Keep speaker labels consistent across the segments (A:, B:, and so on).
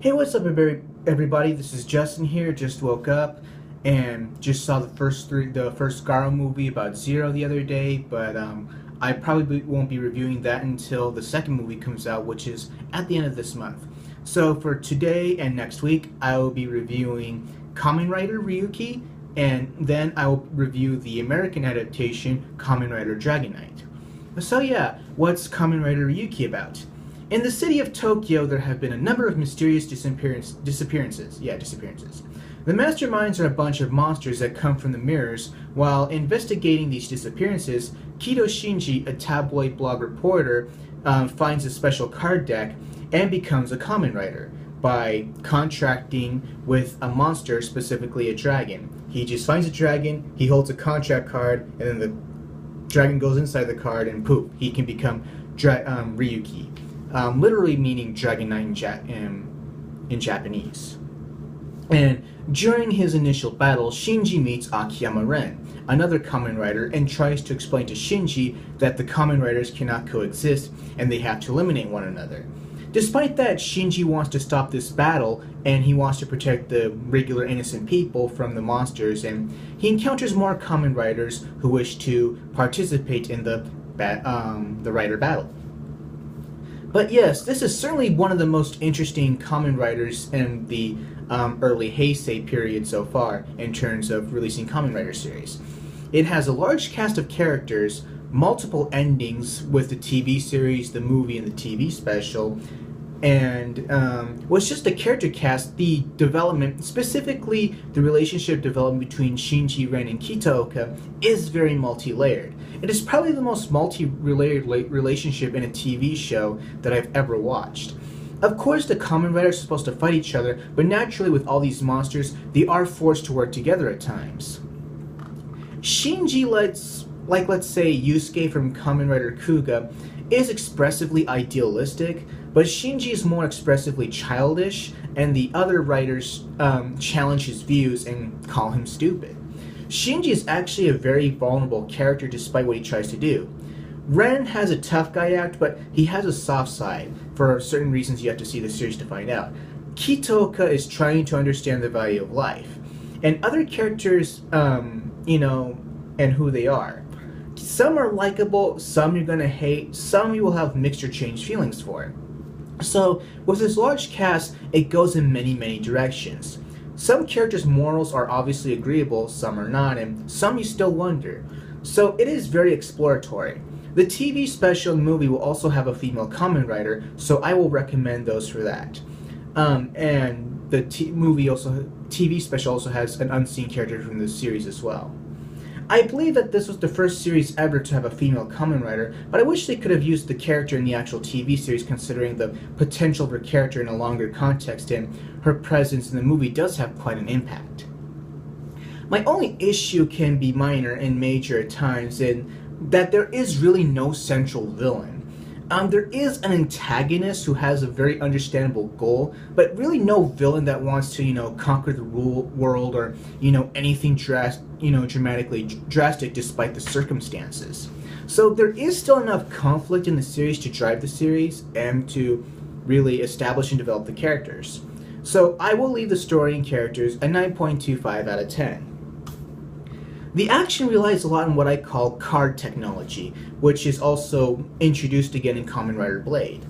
A: Hey, what's up, everybody? This is Justin here. Just woke up and just saw the first Garo movie about Zero the other day. But I probably won't be reviewing that until the second movie comes out, which is at the end of this month. So for today and next week, I will be reviewing Kamen Rider Ryuki, and then I will review the American adaptation, Kamen Rider Dragon Knight. So yeah, what's Kamen Rider Ryuki about? In the city of Tokyo, there have been a number of mysterious disappearances. The masterminds are a bunch of monsters that come from the mirrors. While investigating these disappearances, Kido Shinji, a tabloid blog reporter, finds a special card deck and becomes a Kamen Rider by contracting with a monster, specifically a dragon. He just finds a dragon, he holds a contract card, and then the dragon goes inside the card, and poof, he can become Ryuki. Literally meaning Dragon Knight in Japanese. And during his initial battle, Shinji meets Akiyama Ren, another Kamen Rider, and tries to explain to Shinji that the Kamen Riders cannot coexist and they have to eliminate one another. Despite that, Shinji wants to stop this battle and he wants to protect the regular innocent people from the monsters, and he encounters more Kamen Riders who wish to participate in the Rider battle. But yes, this is certainly one of the most interesting Kamen Riders in the early Heisei period so far in terms of releasing Kamen Rider series. It has a large cast of characters, multiple endings with the TV series, the movie, and the TV special, and was just the character cast, the development, specifically the relationship development between Shinji, Ren, and Kitaoka, is very multi-layered. It is probably the most multi-layered relationship in a TV show that I've ever watched. Of course, the Kamen Riders are supposed to fight each other, but naturally with all these monsters, they are forced to work together at times. Shinji, let's say Yusuke from Kamen Rider Kuga, is expressively idealistic, but Shinji is more expressively childish, and the other writers challenge his views and call him stupid. Shinji is actually a very vulnerable character despite what he tries to do. Ren has a tough guy act, but he has a soft side. For certain reasons you have to see the series to find out. Kitaoka is trying to understand the value of life. And other characters, and who they are. Some are likable, some you're gonna hate, some you will have mixed or changed feelings for. So, with this large cast, it goes in many, many directions. Some characters' morals are obviously agreeable, some are not, and some you still wonder. So it is very exploratory. The TV special and movie will also have a female Kamen Rider, so I will recommend those for that. And the TV special also has an unseen character from the series as well. I believe that this was the first series ever to have a female Kamen Rider, but I wish they could have used the character in the actual TV series, considering the potential of her character in a longer context, and her presence in the movie does have quite an impact. My only issue can be minor and major at times, in that there is really no central villain. There is an antagonist who has a very understandable goal, but really no villain that wants to, conquer the world or, anything dramatically drastic despite the circumstances. So there is still enough conflict in the series to drive the series and to really establish and develop the characters. So I will leave the story and characters a 9.25 out of 10. The action relies a lot on what I call card technology, which is also introduced again in Kamen Rider Blade.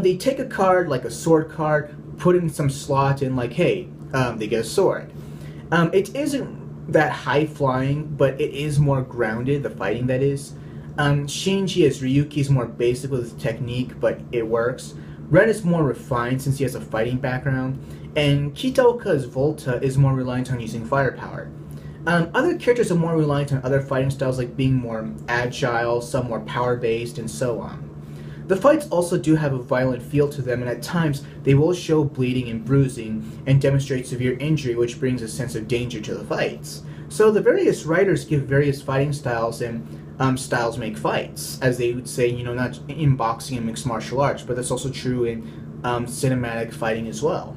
A: They take a card, like a sword card, put it in some slot, and hey, they get a sword. It isn't that high-flying, but it is more grounded, the fighting that is. Shinji as Ryuki is more basic with his technique, but it works. Ren is more refined since he has a fighting background, and Kitaoka as Volta is more reliant on using firepower. Other characters are more reliant on other fighting styles, like being more agile, some more power-based, and so on. The fights also do have a violent feel to them, and at times they will show bleeding and bruising and demonstrate severe injury, which brings a sense of danger to the fights. So the various writers give various fighting styles, and styles make fights, as they would say, not in boxing and mixed martial arts, but that's also true in cinematic fighting as well.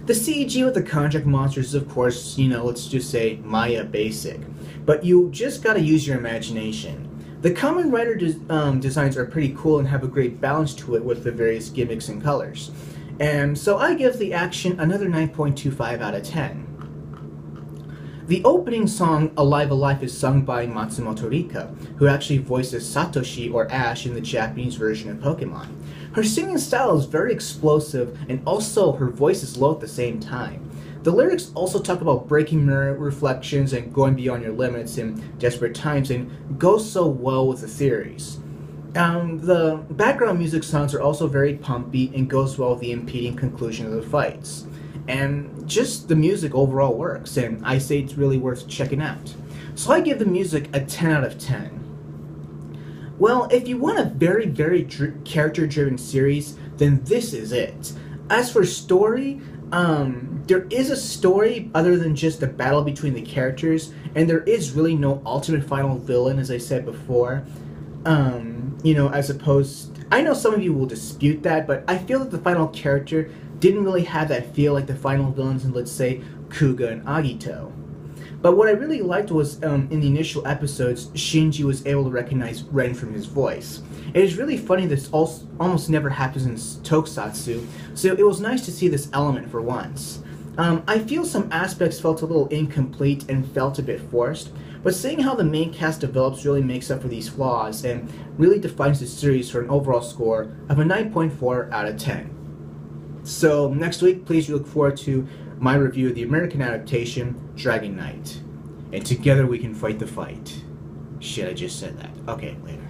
A: The CG with the contract monsters is, of course, let's just say Maya basic, but you just gotta use your imagination. The Kamen Rider designs are pretty cool and have a great balance to it with the various gimmicks and colors. And so I give the action another 9.25 out of 10. The opening song, Alive Alive, is sung by Matsumoto Rika, who actually voices Satoshi or Ash in the Japanese version of Pokemon. Her singing style is very explosive, and also her voice is low at the same time. The lyrics also talk about breaking mirror reflections and going beyond your limits in desperate times, and go so well with the theories. The background music sounds are also very pumpy and goes well with the impeding conclusion of the fights. And just the music overall works, and I say it's really worth checking out. So I give the music a 10 out of 10. Well, if you want a very, very character-driven series, then this is it. As for story, there is a story other than just the battle between the characters, and there is really no ultimate final villain, as I said before. As opposed... I know some of you will dispute that, but I feel that the final character didn't really have that feel like the final villains in, let's say, Kuga and Agito. But what I really liked was, in the initial episodes, Shinji was able to recognize Ren from his voice. It is really funny this almost never happens in Tokusatsu, so it was nice to see this element for once. I feel some aspects felt a little incomplete and felt a bit forced, but seeing how the main cast develops really makes up for these flaws and really defines the series for an overall score of a 9.4 out of 10. So next week, please look forward to my review of the American adaptation, Dragon Knight. And together we can fight the fight. Shit, I just said that. Okay, later.